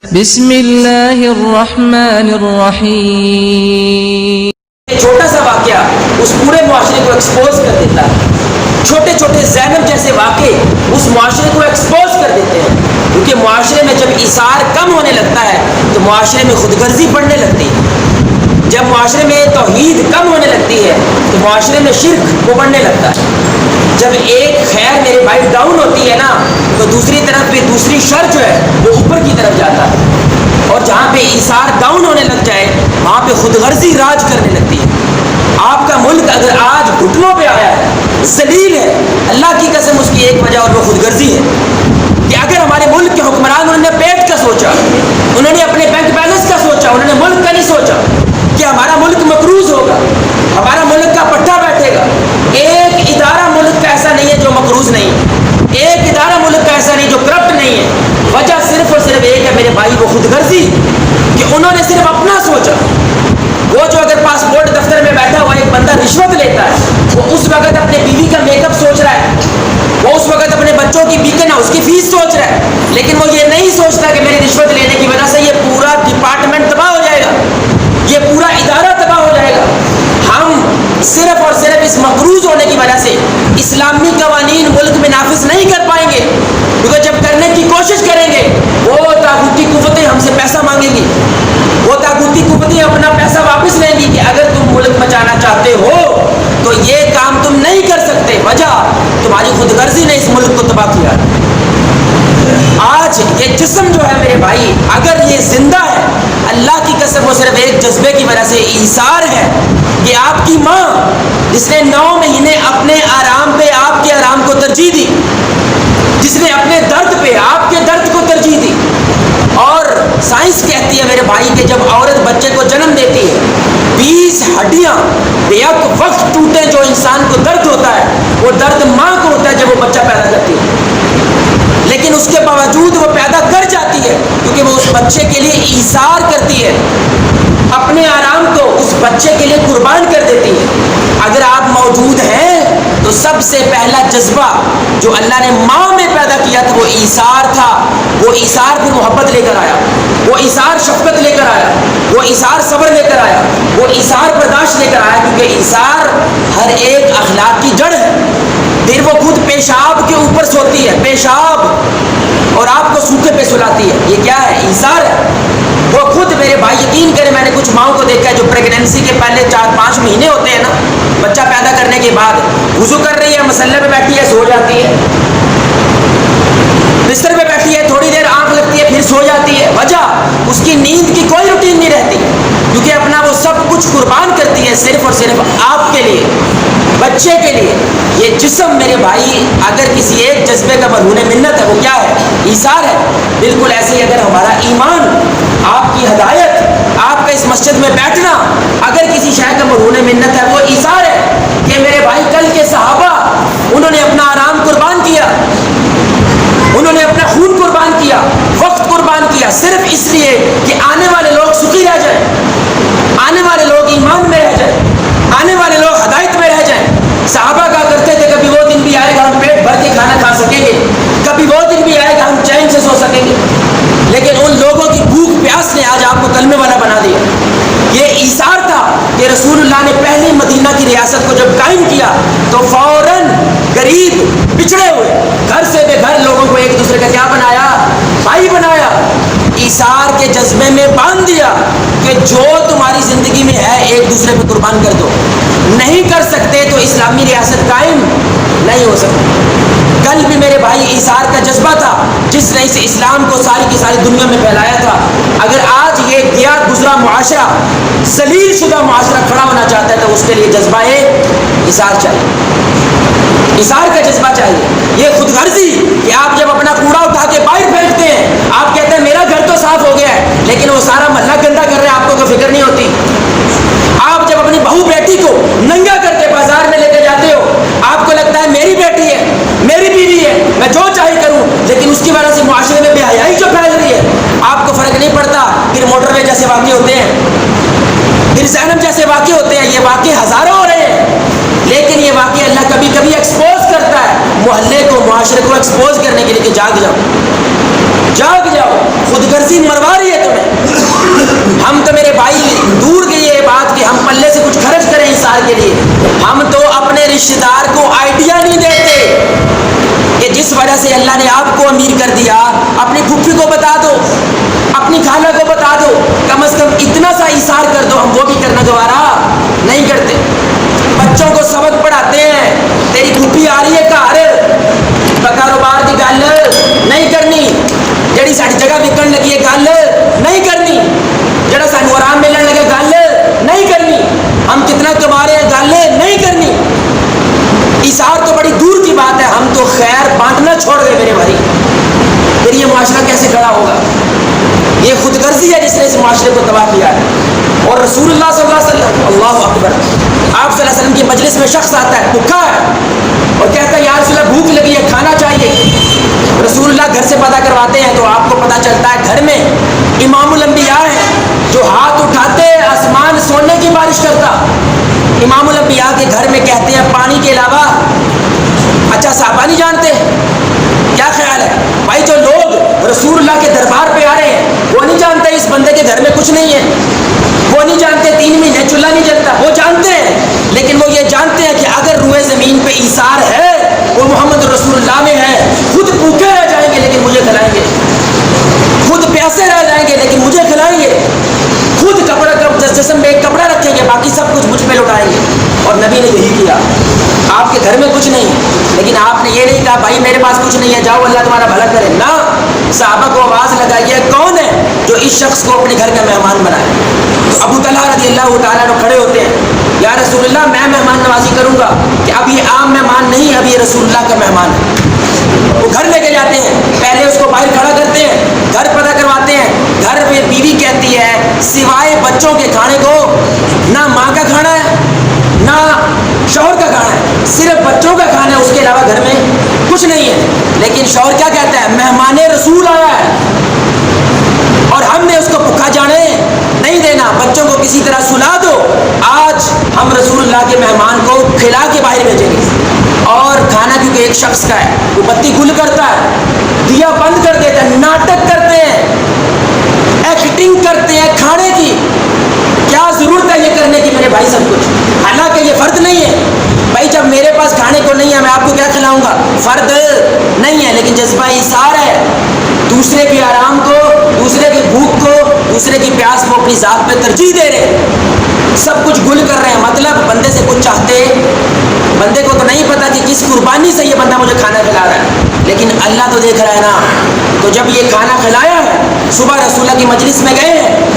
بسم اللہ الرحمن الرحیم۔ چھوٹا سا واقعہ اس پورے معاشرے کو ایکسپوز کر دیتا ہے۔ چھوٹے چھوٹے زینب جیسے واقعے اس معاشرے کو ایکسپوز کر دیتے ہیں، کیونکہ معاشرے میں جب ایثار کم ہونے لگتا ہے تو معاشرے میں خود غرضی بڑھنے لگتی ہے۔ جب معاشرے میں توحید کم ہونے لگتی ہے تو معاشرے میں شرک وہ بڑھنے لگتا ہے۔ جب ایک خیر میرے بھائی ڈاؤن ہوتی ہے نا تو دوسری طرف بھی دوسری شر جو ہے وہ اوپر کی طرف جاتا ہے، اور جہاں پہ ایثار ڈاؤن ہونے لگ جائے وہاں پہ خود غرضی راج کرنے لگتی ہے۔ آپ کا ملک اگر آج گھٹنوں پہ آیا ہے، ذلیل ہے، اللہ کی قسم اس کی ایک وجہ اور وہ خود غرضی ہے کہ اگر ہمارے ملک کے حکمران انہوں نے پیٹ کا سوچا، انہوں نے اپنے بینک بیلنس کا سوچا، انہوں نے ملک کا نہیں سوچا کہ ہمارا ملک مقروض ہوگا، ہمارا ملک کا پٹھا بیٹھے گا۔ ایک ادارہ ملک کا ایسا نہیں ہے جو مقروض نہیں ہے، ایک ادارہ ملک کا ایسا نہیں جو کرپٹ نہیں ہے۔ وجہ صرف اور صرف ایک ہے میرے بھائی، وہ خود غرضی، کہ انہوں نے صرف اپنا سوچا۔ وہ جو اگر پاسپورٹ دفتر میں بیٹھا ہوا ایک بندہ رشوت لیتا ہے، وہ اس وقت اپنے بیوی کا میک اپ سوچ رہا ہے، وہ اس وقت اپنے بچوں کی بیکن اس کی فیس سوچ رہا ہے، لیکن وہ یہ نہیں سوچتا کہ میری رشوت لینے کی وجہ سے یہ پورا ڈپارٹمنٹ تباہ ہو جائے گا، یہ پورا ادارہ تباہ ہو جائے گا۔ ہم صرف اور صرف اس مقروض ہونے کی وجہ سے اسلامی قوانین ملک میں نافذ نہیں کر پائیں گے، کیونکہ جب کرنے کی کوشش کریں گے وہ طاغوتی قوتیں ہم سے پیسہ مانگیں گی، وہ طاغوتی قوتیں اپنا پیسہ واپس لیں گی کہ اگر تم ملک بچانا چاہتے ہو تو یہ کام تم نہیں کر سکتے، وجہ تمہاری خود غرضی نے اس ملک کو تباہ کیا۔ آج یہ جسم جو ہے میرے بھائی، اگر یہ زندہ ہے، اللہ کی قسم وہ صرف ایک جذبے کی وجہ سے ایثار ہے کہ آپ کی ماں جس نے 9 مہینے اپنے آرام پہ آپ کے آرام کو ترجیح دی، جس نے اپنے درد پہ آپ کے درد کو ترجیح دی، اور سائنس کہتی ہے میرے بھائی کہ جب عورت بچے کو جنم دیتی ہے 20 ہڈیاں بیک وقت ٹوٹے، جو انسان کو درد ہوتا ہے وہ درد ماں کو ہوتا ہے جب وہ بچہ پیدا کرتی ہے، لیکن اس کے باوجود وہ پیدا کر جاتی ہے کیونکہ وہ اس بچے کے لیے ایثار کرتی ہے، اپنے آرام کو اس بچے کے لیے قربان کر دیتی ہے۔ اگر آپ موجود ہیں تو سب سے پہلا جذبہ جو اللہ نے ماں میں پیدا کیا تھا وہ ایثار تھا، وہ ایثار پھر محبت لے کر آیا، وہ ایثار شفقت لے کر آیا، وہ ایثار صبر لے کر آیا، وہ ایثار برداشت لے کر آیا، کیونکہ ایثار ہر ایک اخلاق کی جڑ ہے۔ پھر وہ خود پیشاب کے اوپر سوتی ہے، پیشاب، اور آپ کو سوکھے پہ سلاتی ہے، یہ کیا ہے؟ ایثار ہے۔ وہ خود میرے بھائی یقین کریں، میں نے کچھ ماؤں کو دیکھا ہے جو پریگنینسی کے پہلے 4-5 مہینے ہوتے ہیں نا، بچہ پیدا کرنے کے بعد وضو کر رہی ہے، مصلے پہ بیٹھی ہے، سو جاتی ہے، بستر پہ بیٹھی ہے، تھوڑی دیر آنکھ لگتی ہے، پھر سو جاتی ہے۔ وجہ اس کی نیند کی کوئی روٹین نہیں رہتی، کیونکہ اپنا وہ سب کچھ قربان کرتی ہے صرف اور صرف آپ کے لیے، بچے کے لیے۔ یہ جسم میرے بھائی اگر کسی ایک جذبے کا مرہون منت ہے وہ کیا ہے؟ ایثار ہے۔ بالکل ایسے ہی اگر ہمارا ایمان، آپ کی ہدایت، آپ کا اس مسجد میں بیٹھنا اگر کسی شے کا مرہون منت ہے وہ ایثار ہے کہ میرے بھائی کل کے صحابہ انہوں نے اپنا آرام قربان کیا، انہوں نے اپنا خون قربان کیا، وقت قربان کیا، صرف اس لیے کہ آنے والے لوگ سخی رہ جائیں، آنے والے لوگ ایمان میں رہ جائیں، آنے والے لوگ ہدایت میں رہ جائیں۔ صحابہ کہا کرتے تھے کبھی وہ دن بھی آئے گا ہم پیٹ بھر کے کھانا کھا سکیں گے، کبھی وہ دن بھی آئے گا ہم چین سے سو سکیں گے، لیکن ان لوگوں کی بھوک پیاس نے آج آپ کو کلمے والا بنا دیا۔ یہ ایثار تھا کہ رسول اللہ نے پہلی مدینہ کی ریاست کو جب قائم کیا تو فوراً غریب، پچھڑے ہوئے، گھر سے بے گھر لوگوں کو ایک دوسرے کا کیا بنایا؟ بھائی بنایا، ایثار کے جذبے میں باندھ دیا کہ جو تمہاری زندگی میں ہے ایک دوسرے پہ قربان کر دو۔ نہیں کر سکتے تو اسلامی ریاست قائم نہیں ہو سکتی۔ کل بھی میرے بھائی ایثار کا جذبہ تھا جس نے اس اسلام کو ساری کی ساری دنیا میں پھیلایا تھا۔ اگر آج یہ گیا گزرا معاشرہ، ذلیل شدہ معاشرہ کھڑا ہونا چاہتا ہے تو اس کے لیے جذبہ ایثار چاہیے، ایثار کا جذبہ چاہیے۔ یہ خود غرضی کہ آپ جب اپنا کوڑا اٹھا کے باہر پھینکتے ہیں، آپ کہتے ہیں میرا گھر تو صاف ہو گیا ہے، لیکن وہ سارا محلہ گندا کر رہے ہیں، آپ کو کوئی فکر نہیں ہوتی۔ آپ جب اپنی بہو بیٹی کو ننگا کر کے بازار میں لے کے جاتے ہو، آپ کو لگتا ہے میری بیٹی ہے، میری بیوی ہے، میں جو چاہے کروں، لیکن اس کی وجہ سے معاشرے میں بے حیائی جو پھیل رہی ہے آپ کو فرق نہیں پڑتا۔ پھر موٹر وے جیسے واقع ہوتے ہیں، پھر زینب جیسے واقع ہوتے ہیں، یہ واقع ہزاروں ہو رہے ہیں، لیکن یہ واقع اللہ کبھی کبھی ایکسپوز کرتا ہے محلے کو، معاشرے کو ایکسپوز کرنے کے لیے کہ جاگ جاؤ، جاگ جاؤ، خود غرضی مروا کو بتا دو، اپنی خالہ کو بتا دو، کم از کم اتنا سا ایثار کر دو، ہم وہ بھی کرنا گوارا نہیں کرتے۔ بچوں کو سبق پڑھاتے ہیں، تیری پھوپھی آ رہی ہے گھر، کاروبار کی گل نہیں کرنی، جڑی ساری جگہ وکن لگی ہے گل نہیں کرنی، جڑا سانو آرام ملن لگے گل نہیں کرنی، ہم کتنا کما رہے ہیں گل نہیں کرنی۔ ایثار تو بڑی دور کی بات ہے، ہم تو خیر بانٹنا چھوڑ گئے میرے بھائی، پھر یہ معاشرہ کیسے کھڑا ہوگا؟ یہ خود غرضی ہے جس نے اس معاشرے کو تباہ کیا ہے۔ اور رسول اللہ صلی اللہ علیہ وسلم، اللہ اکبر، آپ صلی اللہ علیہ وسلم کی مجلس میں شخص آتا ہے بھوکا ہے اور کہتا ہے یا رسول اللہ بھوک لگی ہے، کھانا چاہیے۔ رسول اللہ گھر سے پتہ کرواتے ہیں تو آپ کو پتہ چلتا ہے گھر میں امام الانبیاء ہیں، جو ہاتھ اٹھاتے آسمان سونے کی بارش کرتا۔ امام الانبیاء کے گھر میں کہتے ہیں پانی کے علاوہ، اچھا صحابہ نہیں جانتے؟ کیا خیال ہے بھائی، جو لوگ رسول اللہ کے دربار پہ آ رہے ہیں وہ نہیں جانتے اس بندے کے گھر میں کچھ نہیں ہے، وہ نہیں جانتے 3 مہینے چولہا نہیں جلتا، وہ جانتے ہیں، لیکن وہ یہ جانتے ہیں کہ اگر روئے زمین پہ ایثار ہے وہ محمد رسول اللہ میں ہے، خود بھوکے رہ جائیں گے لیکن مجھے کھلائیں گے، خود پیاسے رہ جائیں گے لیکن مجھے کھلائیں گے، خود کپڑا جسم میں ایک کپڑا رکھیں گے باقی سب کچھ مجھ پہ لوٹائیں گے۔ اور نبی نے یہی کیا، آپ کے گھر میں کچھ نہیں لیکن آپ نے یہ نہیں کہا بھائی میرے پاس کچھ نہیں ہے جاؤ اللہ تمہارا بھلا کرے، نہ، صحابہ کو آواز لگائی ہے کون ہے جو اس شخص کو اپنے گھر کا مہمان بنائے۔ تو ابو طلحہ رضی اللہ تعالیٰ عنہ کھڑے ہوتے ہیں، یا رسول اللہ میں مہمان نوازی کروں گا، کہ اب یہ عام مہمان نہیں، اب یہ رسول اللہ کا مہمان ہے۔ وہ گھر لے کے جاتے ہیں، پہلے اس کو باہر کھڑا کرتے ہیں، گھر پتہ کرواتے ہیں، گھر میں بیوی کہتی ہے سوائے بچوں کے کھانے کو نہ ماں کا کھانا ہے نہ شوہر کا کھانا ہے، صرف بچوں کا کھانا ہے، اس کے علاوہ گھر میں کچھ نہیں ہے۔ لیکن شوہر کیا کہتا ہے مہمان رسول آیا ہے اور ہم نے اس کو بھوکا جانے نہیں دینا، بچوں کو کسی طرح سلا دو، آج ہم رسول اللہ کے مہمان کو کھلا کے باہر بھیجیں گے۔ اور کھانا کیونکہ ایک شخص کا ہے، وہ بتی گل کرتا ہے، دیا بند کر دیتا ہے، ناٹک کرتے ہیں، ایکٹنگ کرتے ہیں کھانے کی، کیا ضرورت ہے یہ کرنے کی میرے بھائی سب کچھ، حالانکہ یہ فرض نہیں ہے بھائی، جب میرے پاس کھانے کو نہیں ہے میں آپ کو کیا کھلاؤں گا، فرض نہیں ہے، لیکن جذبہ ایثار ہے، دوسرے کے آرام کو، دوسرے کی بھوک کو، دوسرے کی پیاس کو اپنی ذات پہ ترجیح دے رہے ہیں، سب کچھ گل کر رہے ہیں، مطلب بندے سے کچھ چاہتے، بندے کو تو نہیں پتا کہ کس قربانی سے یہ بندہ مجھے کھانا کھلا رہا ہے، لیکن اللہ تو دیکھ رہا ہے نا۔ تو جب یہ کھانا کھلایا ہے، صبح رسول اللہ کی مجلس میں گئے ہیں،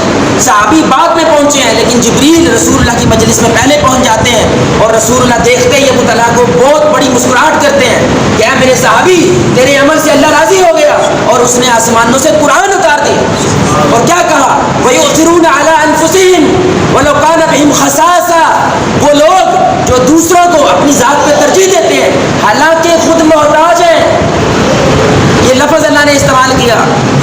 صحابی بعد میں پہنچے ہیں لیکن جبریل رسول اللہ کی مجلس میں پہلے پہنچ جاتے ہیں، اور رسول اللہ دیکھتے ہی ابو طلحہ کو بہت بڑی مسکراہٹ کرتے ہیں کہ اے میرے صحابی تیرے عمل سے اللہ راضی ہو گیا، اور اس نے آسمانوں سے قرآن اتار دی، اور کیا کہا وَيُؤْثِرُونَ عَلَىٰ أَنفُسِهِمْ وَلَوْ كَانَ بِهِمْ خَصَاصَةٌ، وہ لوگ جو دوسروں کو اپنی ذات پہ ترجیح دیتے ہیں حالانکہ خود محتاج ہیں، یہ لفظ اللہ نے استعمال کیا،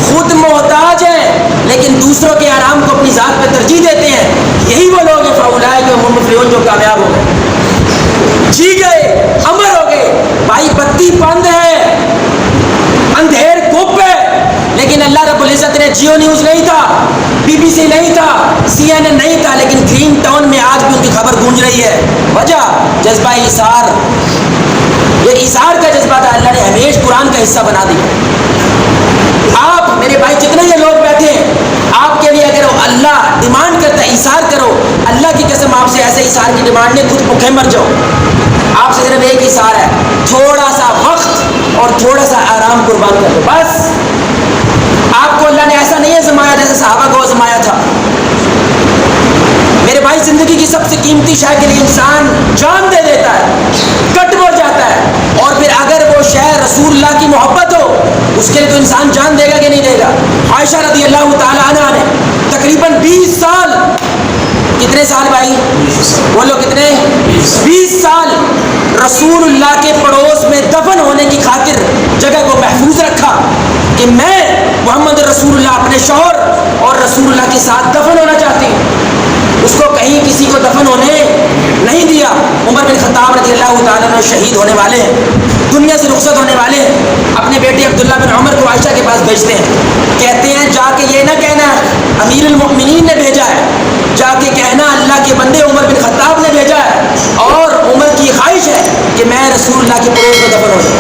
خود محتاج ہیں لیکن دوسروں کے آرام کو اپنی ذات پہ ترجیح دیتے ہیں، یہی وہ لوگ ہیں فَأُولَٰئِكَ هُمُ الْمُفْلِحُونَ جو کامیاب ہو گئے، جی گئے، امر ہو گئے۔ بھائی بتی بند ہے، اندھیر گپ ہے، لیکن اللہ رب العزت نے جیو نیوز نہیں تھا، بی بی سی نہیں تھا، CNN نہیں تھا، لیکن گرین ٹاؤن میں آج بھی ان کی خبر گونج رہی ہے، وجہ جذبہ ایثار، یہ ایثار کا جذبہ تھا، اللہ نے ہمیشہ قرآن کا حصہ بنا دیا۔ آپ میرے بھائی جتنے یہ لوگ بیٹھے ہیں، آپ کے لیے اگر اللہ ڈیمانڈ کرتا ہے ایثار کرو، اللہ کی قسم آپ سے ایسے ایثار کی ڈیمانڈ نہیں، خود بھوکے مر جاؤ، آپ سے صرف ایک ایثار ہے، تھوڑا سا وقت اور تھوڑا سا آرام قربان کر دو، بس۔ آپ کو اللہ نے ایسا نہیں آزمایا جیسے صحابہ کو آزمایا تھا۔ میرے بھائی زندگی کی سب سے قیمتی شے کے لیے انسان جان دے دیتا ہے، کٹ مر جاتا ہے، اور پھر اگر وہ شے رسول اللہ کی محبت ہو اس کے لیے تو انسان جان دے گا کہ نہیں دے گا۔ عائشہ رضی اللہ تعالیٰ عنہا نے تقریباً 20 سال، کتنے سال بھائی بولو کتنے، 20 سال رسول اللہ کے پڑوس میں دفن ہونے کی خاطر جگہ کو محفوظ رکھا کہ میں محمد رسول اللہ اپنے شوہر اور رسول اللہ کے ساتھ دفن ہونا چاہتی ہوں، اس کو کہیں کسی کو دفن ہونے نہیں دیا۔ عمر بن خطاب رضی اللہ تعالیٰ عنہ شہید ہونے والے ہیں، دنیا سے رخصت ہونے والے ہیں، اپنے بیٹے عبداللہ بن عمر کو عائشہ کے پاس بھیجتے ہیں، کہتے ہیں جا کے یہ نہ کہنا امیر المؤمنین نے بھیجا ہے، جا کے کہنا اللہ کے بندے عمر بن خطاب نے بھیجا ہے، اور عمر کی خواہش ہے کہ میں رسول اللہ کے پڑوس میں دفن ہو جاؤں۔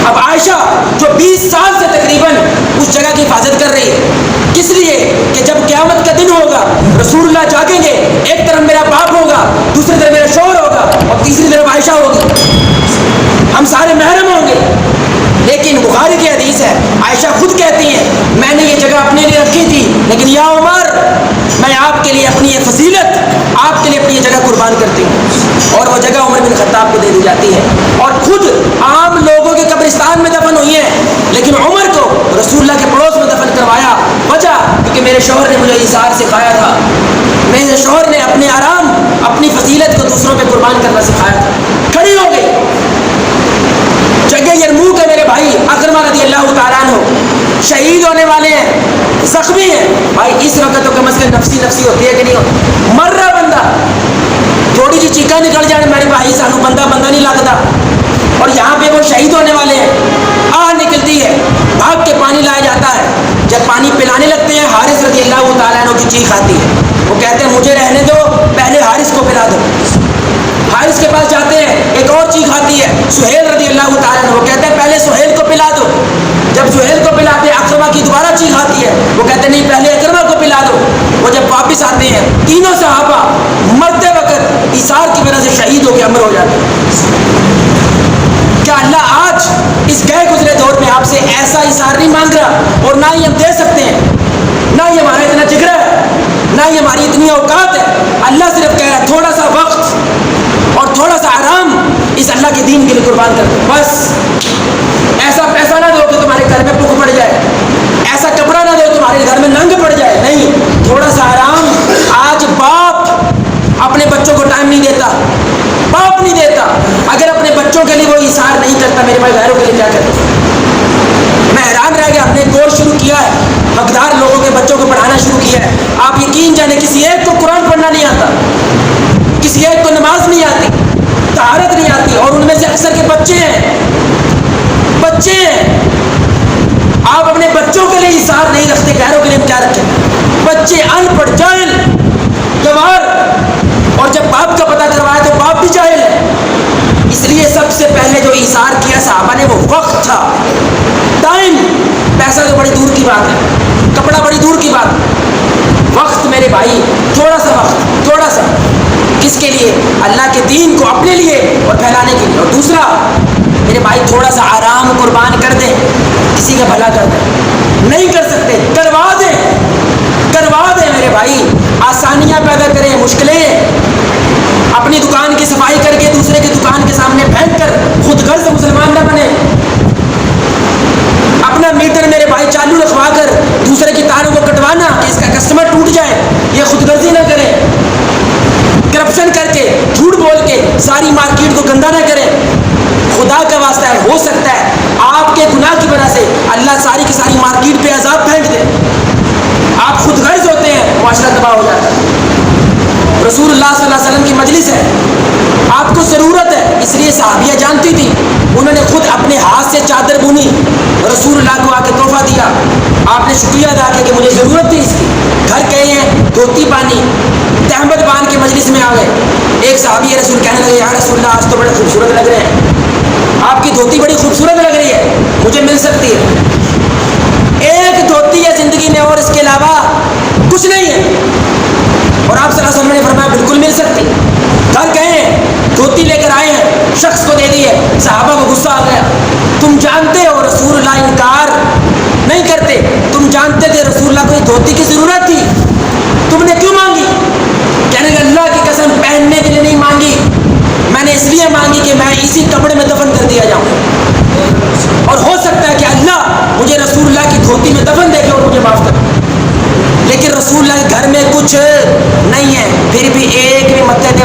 اب عائشہ جو 20 سال سے تقریباً اس جگہ کی حفاظت کر رہی ہے. کس لیے کہ جب قیامت کا دن ہوگا رسول اللہ جاگیں گے, ایک طرف میرا باپ ہوگا, دوسری طرف میرا شوہر ہوگا, اور تیسری طرف عائشہ ہوگی. ہم سارے محرم ہوں گے. لیکن بخاری کی حدیث ہے, عائشہ خود کہتی ہیں میں نے یہ جگہ اپنے لیے رکھی تھی, لیکن یا عمر میں آپ کے لیے اپنی یہ فضیلت, آپ کے لیے اپنی یہ جگہ قربان کرتی ہوں. اور وہ جگہ عمر بن خطاب کو دے دی جاتی ہے. اور خود عام لوگوں کے قبرستان میں دفن ہوئی ہیں, لیکن عمر کو رسول اللہ کے پڑوس میں دفن کروایا. وجہ کیونکہ میرے شوہر نے مجھے ایثار سکھایا تھا, میرے شوہر نے اپنے آرام, اپنی فضیلت کو دوسروں پہ قربان کرنا سکھایا تھا. کھڑی ہو گئی. جگہ یرموک ہے میرے بھائی, اکرمہ رضی اللہ تعالیٰ عنہ شہید ہونے والے ہیں, زخمی ہیں. بھائی اس وقت تو کم از کم نفسی نفسی ہوتی ہے کہ نہیں ہوتی؟ مر رہا بندہ, تھوڑی سی چیخاں نکل جائے میرے بھائی سانو بندہ نہیں لگتا, اور یہاں پہ وہ شہید ہونے والے ہیں. آہ نکلتی ہے, بھاگ کے پانی لایا جاتا ہے. جب پانی پلانے لگتے ہیں حارث رضی اللہ تعالیٰ عنہ کی چیخ آتی ہے. وہ کہتے ہیں مجھے رہنے دو, پہلے حارث کو پلا دو. حارث کے پاس جاتے ہیں, ایک اور چیخ آتی ہے, سہیل رضی اللہ تعالیٰ عنہ. وہ کہتے ہیں پہلے سہیل کو پلا دو. جب سہیل کو پلاتے ہیں اکرمہ کی دوبارہ چیخ آتی ہے. وہ کہتے ہیں نہیں پہلے اکرمہ کو پلا دو. وہ جب واپس آتے ہیں تینوں صحابہ مرتے وقت ایثار کی وجہ سے شہید ہو کے امر ہو جاتے ہیں. کیا اللہ آج اس گئے گزرے دور میں آپ سے ایسا ایثار نہیں مانگ رہا؟ اور نہ ہی ہم دے سکتے ہیں, نہ ہی ہمارا اتنا جگرا ہے, نہ ہی ہماری اتنی اوقات ہے. اللہ صرف کہہ رہا ہے تھوڑا سا وقت اور تھوڑا سا آرام اس اللہ کے دین کے لیے قربان کر دو. بس ایسا پیسہ نہ دو کہ تمہارے گھر میں بھوک پڑ جائے, ایسا کپڑا نہ دو تمہارے گھر میں ننگ پڑ جائے. نہیں, تھوڑا سا آرام. آج باپ اپنے بچوں کو ٹائم نہیں دیتا, باپ نہیں دیتا. اگر اپنے بچوں کے لیے وہ ایثار نہیں کرتا, میرے بھائی غیروں کے لیے کیا کرتا؟ میں حیران رہ گیا. ہم نے کورس شروع کیا ہے, حقدار لوگوں کے بچوں کو پڑھانا شروع کیا ہے. آپ یقین جانے کسی ایک کو قرآن پڑھنا نہیں آتا, کسی ایک کو نماز نہیں آتی, طہارت نہیں آتی, اور ان میں سے اکثر کے بچے ہیں. آپ اپنے بچوں کے لیے ایثار نہیں رکھتے, غیروں کے لیے ہم کیا رکھیں؟ بچے ان پڑھ, جاہل, گوار. اور جب باپ کا پتہ کروایا تو باپ بھی جاہل ہے. اس لیے سب سے پہلے جو ایثار کیا صحابہ نے وہ وقت تھا, ٹائم. پیسہ تو بڑی دور کی بات ہے, کپڑا بڑی دور کی بات ہے. وقت میرے بھائی, تھوڑا سا وقت, تھوڑا سا. کس کے لیے؟ اللہ کے دین کو اپنے لیے اور پھیلانے کے لیے. اور دوسرا میرے بھائی تھوڑا سا آرام قربان کر دیں, کسی کا بھلا کر دیں. نہیں کر سکتے, کروا دیں, کروا دیں میرے بھائی. آسانیاں پیدا کریں, مشکلیں. اپنی دکان کی صفائی کر کے دوسرے کی دکان کے سامنے پھینک کر خود غرض مسلمان نہ بنے. اپنا میٹر میرے بھائی چالو رکھوا کر دوسرے کی تاروں کو کٹوانا کہ اس کا کسٹمر ٹوٹ جائے, یہ خود غرضی نہ کریں. کرپشن کر کے, جھوٹ بول کے ساری مارکیٹ کو گندا نہ کریں. خدا کا واسطہ ہے, ہو سکتا ہے آپ کے گناہ کی وجہ سے اللہ ساری کی ساری مارکیٹ پہ عذاب پھینک دے. آپ خود غرض ہوتے ہیں, معاشرہ تباہ ہو جاتا ہے. رسول اللہ صلی اللہ علیہ وسلم کی مجلس ہے, آپ کو ضرورت ہے, اس لیے صحابیہ جانتی تھی. انہوں نے خود اپنے ہاتھ سے چادر بنی, رسول اللہ کو آ کے تحفہ دیا. آپ نے شکریہ ادا کیا کہ مجھے ضرورت تھی اس کی. گھر گئے ہیں, دھوتی پانی, تہمت باندھ کے مجلس میں آ گئے. ایک صحابی رسول کہنے لگے یا رسول اللہ آج تو بڑے خوبصورت لگ رہے ہیں, آپ کی دھوتی بڑی خوبصورت لگ رہی ہے, مجھے مل سکتی ہے؟ ایک دھوتی ہے زندگی میں اور اس کے علاوہ کچھ نہیں ہے. اور آپ صلی اللہ علیہ وسلم نے فرمایا بالکل مل سکتی. گھر گئے ہیں, دھوتی لے کر آئے ہیں, شخص کو دے دی ہے. صحابہ کو غصہ آ گیا. تم جانتے ہو رسول اللہ انکار نہیں کرتے, تم جانتے تھے رسول اللہ کو دھوتی کی ضرورت تھی, تم نے کیوں مانگی؟ کہنے لگے اللہ کی قسم پہننے کے لیے نہیں مانگی, میں نے اس لیے مانگی کہ میں اسی کپڑے میں دفن کر دیا جاؤں, اور ہو سکتا ہے کہ اللہ مجھے رسول اللہ کی دھوتی میں دفن دے کے اور مجھے معاف کر. لیکن رسول اللہ کے گھر میں کچھ نہیں ہے, پھر بھی ایک بھی متے دے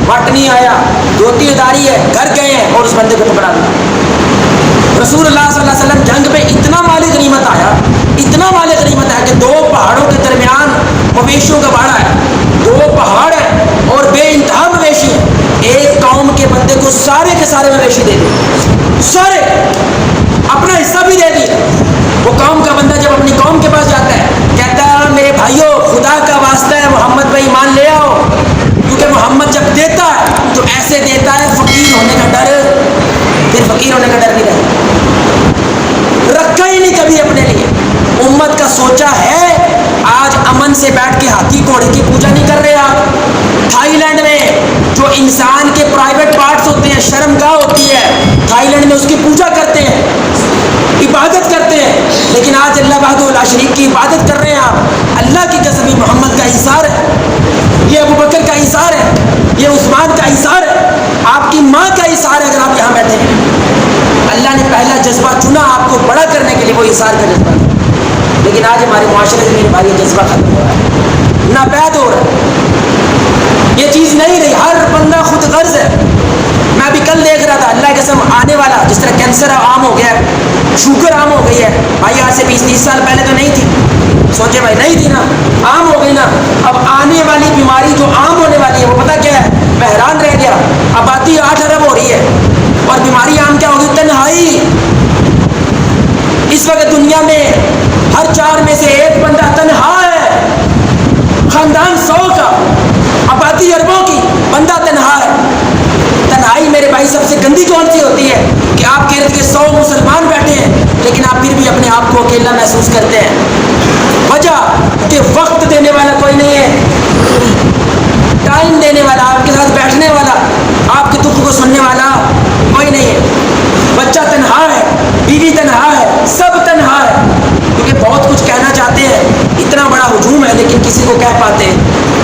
وٹ نہیں آیا. دھوتی اداری ہے, گھر گئے ہیں اور اس بندے کو پکڑا دیا. رسول اللہ صلی اللہ علیہ وسلم جنگ پہ اتنا مال غنیمت آیا, اتنا مال غنیمت آیا کہ 2 پہاڑوں کے درمیان مویشیوں کا باڑا ہے. 2 پہاڑ ہے اور بے انتہا مویشی ہے. ایک قوم کے بندے کو سارے کے سارے مویشی دے دی, سارے اپنا حصہ بھی دے دی. وہ قوم کا بندہ جب اپنی قوم کے پاس جاتا ہے, کہتا ہے میرے بھائیوں خدا کا واسطہ ہے محمد بھائی ایمان لے آؤ, کیونکہ محمد جب دیتا ہے تو ایسے دیتا ہے فقیر ہونے کا ڈر بھی اپنے لیے امت کا سوچا ہے؟ آج امن سے بیٹھ کے ہاتھی گھوڑے کی پوجا نہیں کر رہے آپ؟ تھائی لینڈ میں جو انسان کے پرائیویٹ پارٹس ہوتے ہیں، شرمگاہ ہوتی ہے، تھائی لینڈ میں اس کی پوجا کرتے ہیں، عبادت کرتے ہیں، لیکن آج اللہ وحدہ لا شریک کی عبادت کر رہے ہیں آپ۔ اللہ کی قسم یہ محمد کا ایثار ہے، یہ ابوبکر کا ایثار ہے، یہ عثمان کا ایثار ہے، آپ کی ماں کا ایثار ہے اگر آپ یہاں بیٹھے ہیں۔ اللہ نے پہلا جذبہ چنا آپ کو بڑا کرنے کے لیے، وہ ایثار کا جذبہ ہے، لیکن آج ہمارے معاشرے سے میرے بھائی یہ جذبہ ختم ہو رہا ہے، ناپید ہو رہا ہے، یہ چیز نہیں رہی، ہر بندہ خود غرض ہے۔ میں ابھی کل دیکھ رہا تھا، اللہ کے قسم آنے والا جس طرح کینسر عام ہو گیا ہے، شوگر عام ہو گئی ہے بھائی، آج سے 20-30 سال پہلے تو نہیں تھی، سوچے بھائی نہیں تھی نا، عام ہو گئی نا۔ اب آنے والی بیماری جو عام ہونے والی ہے وہ پتہ کیا ہے؟ میں حیران رہ گیا، آبادی 8 ارب ہو رہی ہے اور بیماری عام کیا ہوگی؟ تنہائی۔ اس وقت دنیا میں ہر 4 میں سے 1 بندہ تنہا ہے، خاندان 100 کا، آبادی اربوں کی، بندہ تنہا ہے۔ تنہائی میرے بھائی سب سے گندی کون سی ہوتی ہے؟ کہ آپ کے ارد گرد 100 مسلمان بیٹھے ہیں لیکن آپ پھر بھی اپنے آپ کو اکیلا محسوس کرتے ہیں۔ وجہ کہ وقت دینے والا کوئی نہیں ہے، ٹائم دینے والا، آپ کے ساتھ بیٹھنے والا، آپ کے دکھ کو سننے والا کوئی نہیں ہے۔ بچہ تنہا ہے، بیوی تنہا ہے، سب تنہا ہے، کیونکہ بہت کچھ کہنا چاہتے ہیں، اتنا بڑا ہجوم ہے لیکن کسی کو کہہ پاتے ہیں،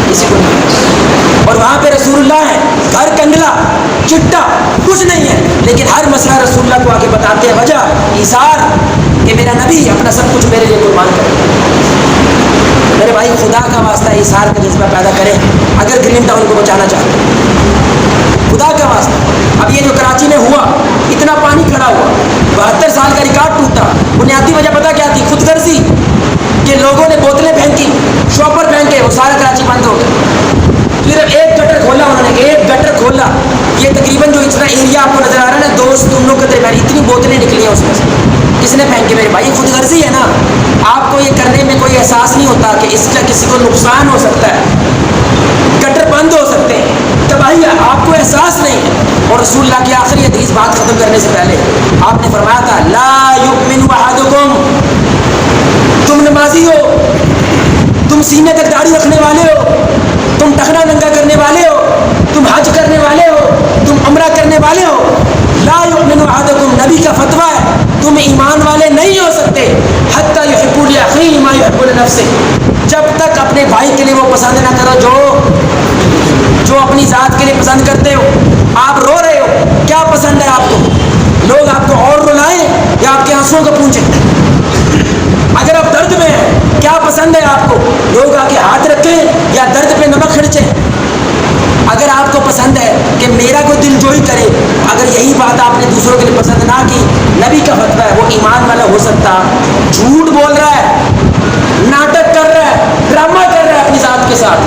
کسی کو نہیں۔ اور وہاں پہ رسول اللہ ہے، گھر کنڈلا چٹا کچھ نہیں ہے، لیکن ہر مسئلہ رسول اللہ کو آگے بتاتے ہیں۔ وجہ ایثار، کہ میرا نبی اپنا سب کچھ میرے لیے قربان کرے۔ میرے بھائی خدا کا واسطہ ایثار کا جذبہ پیدا کریں اگر گرین ٹاؤن کو بچانا چاہتے ہیں، خدا کا واسطہ۔ اب یہ جو کراچی میں ہوا، اتنا پانی کھڑا ہوا، 72 سال کا ریکارڈ ٹوٹا، بنیادی وجہ پتہ کیا تھی؟ خود غرضی، کہ لوگوں نے بوتلیں پھینکی، شاپر پھینکے، وہ سارا کراچی بند ہو گیا۔ پھر ایک گٹر کھولا انہوں نے، ایک گٹر کھولا، یہ تقریباً جو اتنا ایریا آپ کو نظر آ رہا ہے نا، دوست تم لوگ کے درمیان اتنی بوتلیں نکلی ہیں اس میں سے، کس نے پھینکے؟ میرے بھائی خود غرضی ہے نا۔ آپ کو یہ کرنے میں کوئی احساس نہیں ہوتا کہ اس کا کسی کو نقصان ہو سکتا ہے، گٹر بند ہو سکتے ہیں، تباہی ہے، آپ کو احساس نہیں ہے۔ اور رسول اللہ کی آخری حدیث بات ختم کرنے سے پہلے آپ نے فرمایا تھا، لا یؤمن احدکم، تم نمازی ہو، تم سینے تک داڑھی رکھنے والے ہو، تم ٹخنا ننگا کرنے والے ہو، تم حج کرنے والے ہو، تم عمرہ کرنے والے ہو، لا یؤمن احدکم، نبی کا فتویٰ ہے، تم ایمان والے نہیں ہو سکتے حتی یحب لاخیہ ما یحب لنفسہ، جب تک اپنے بھائی کے لیے وہ پسند نہ کرو جو اپنی ذات کے لیے پسند کرتے ہو۔ آپ رو رہے ہو، کیا پسند ہے آپ کو؟ لوگ آپ کو اور رلائیں یا آپ کے آنسوؤں کو پوچھیں؟ اگر آپ درد میں ہیں، کیا پسند ہے آپ کو؟ لوگ آ کے ہاتھ رکھیں یا درد پہ نمک کھڑچیں؟ اگر آپ کو پسند ہے کہ میرا کوئی دل جوئی کرے، اگر یہی بات آپ نے دوسروں کے لیے پسند نہ کی، نبی کا فتویٰ ہے وہ ایمان والا ہو سکتا؟ جھوٹ بول رہا ہے، ناٹک کر رہا ہے، ڈرامہ کر رہا ہے اپنی ذات کے ساتھ۔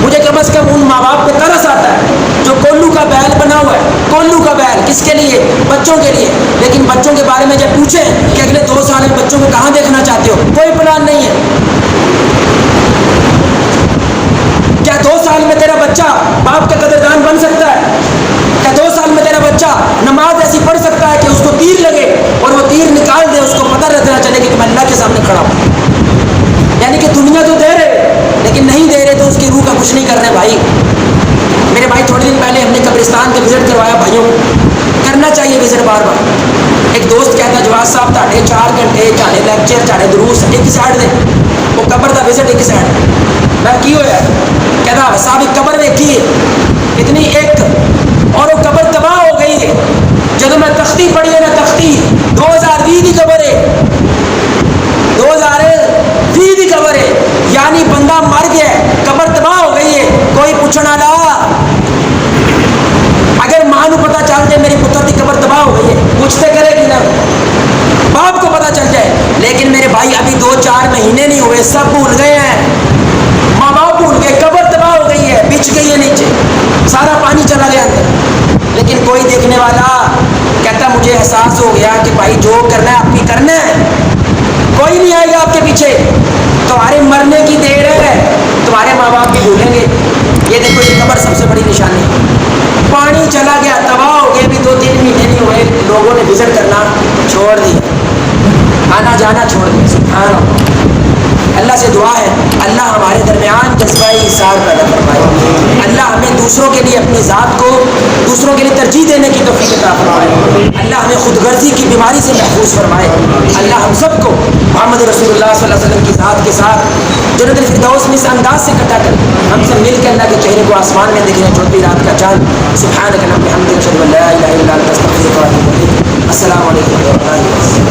مجھے کم از کم ان ماں باپ پہ ترس آتا ہے جو کولو کا بیل بنا ہوا ہے، کولو کا بیل کس کے لیے؟ بچوں کے لیے، لیکن بچوں کے بارے میں جب پوچھیں کہ اگلے 2 سال میں بچوں کو کہاں دیکھنا چاہتے ہو، کوئی پلان نہیں ہے۔ کیا 2 سال میں تیرا بچہ باپ کا قدردان بن سکتا ہے؟ کیا 2 سال میں تیرا بچہ نماز ایسی پڑھ سکتا ہے کہ اس کو تیر لگے اور وہ تیر نکال دے، اس کو پتہ رہنا چلے کہ میں اللہ کے سامنے کھڑا ہوں؟ یعنی کہ دنیا تو دے رہے لیکن نہیں دے رہے تو اس کی روح کا کچھ نہیں کر رہے بھائی۔ میرے بھائی تھوڑے دن پہلے ہم نے قبرستان کا وزٹ کروایا، بھائیوں کرنا چاہیے وزٹ بار بار۔ ایک دوست کہتا جواز صاحب تاڑے 4 گھنٹے چاڑے لیکچر چاڑے دروس ایک سائڈ دے، وہ قبر دا وزٹ ایک سائڈ، میں کی ہویا کہتا صاحب ایک قبر دیکھی ہے اتنی ایک، اور وہ قبر تباہ ہو گئی ہے۔ جب میں تختی پڑھی ہے نا، تختی 2020 کی قبر ہے، 2020 کی قبر ہے، یعنی بندہ مر گیا ہے، قبر تباہ ہو گئی ہے، کوئی پوچھنا لا۔ اگر ماں کو پتا چل جائے میری پتر کی قبر تباہ ہو گئی ہے، پوچھتے کرے گی نا، باپ کو پتا چل جائے۔ لیکن میرے بھائی ابھی 2-4 مہینے نہیں ہوئے، سب بھول گئے ہیں، ماں باپ بھول گئے، قبر تباہ ہو گئی ہے، بچھ گئی ہے نیچے، سارا پانی چلا گیا اندر۔ لیکن کوئی دیکھنے والا کہتا مجھے احساس ہو گیا کہ بھائی جو کرنا ہے آپ کی کرنا ہے، کوئی نہیں آئے گا آپ کے پیچھے، تمہارے مرنے کی دیر ہے، تمہارے ماں باپ بھی بھولیں گے۔ یہ دیکھو یہ قبر سب سے بڑی نشانی، پانی چلا گیا، تباہ ہو گیا، بھی 2-3 مہینے نہیں ہوئے، لوگوں نے وزٹ کرنا چھوڑ دیا۔ جانا چھوڑ دیں. سبحان اللہ. اللہ سے دعا ہے اللہ ہمارے درمیان جذبہ ایثار پیدا فرمائے. اللہ ہمیں دوسروں کے لیے اپنی ذات کو دوسروں کے لیے ترجیح دینے کی توفیق عطا فرمائے. اللہ ہمیں خود غرضی کی بیماری سے محفوظ فرمائے. اللہ ہم سب کو محمد رسول اللہ صلی اللہ علیہ وسلم کی ذات کے ساتھ جنت الفردوس میں اس انداز سے اکٹھا کر ہم سب مل کے اللہ کے چہرے کو آسمان میں دیکھیں چوتھی رات کا چاند. سبحانک اللہم وبحمدک اشہد ان لا الہ الا انت استغفرک و اتوب الیک. السلام علیکم و رحمۃ اللہ.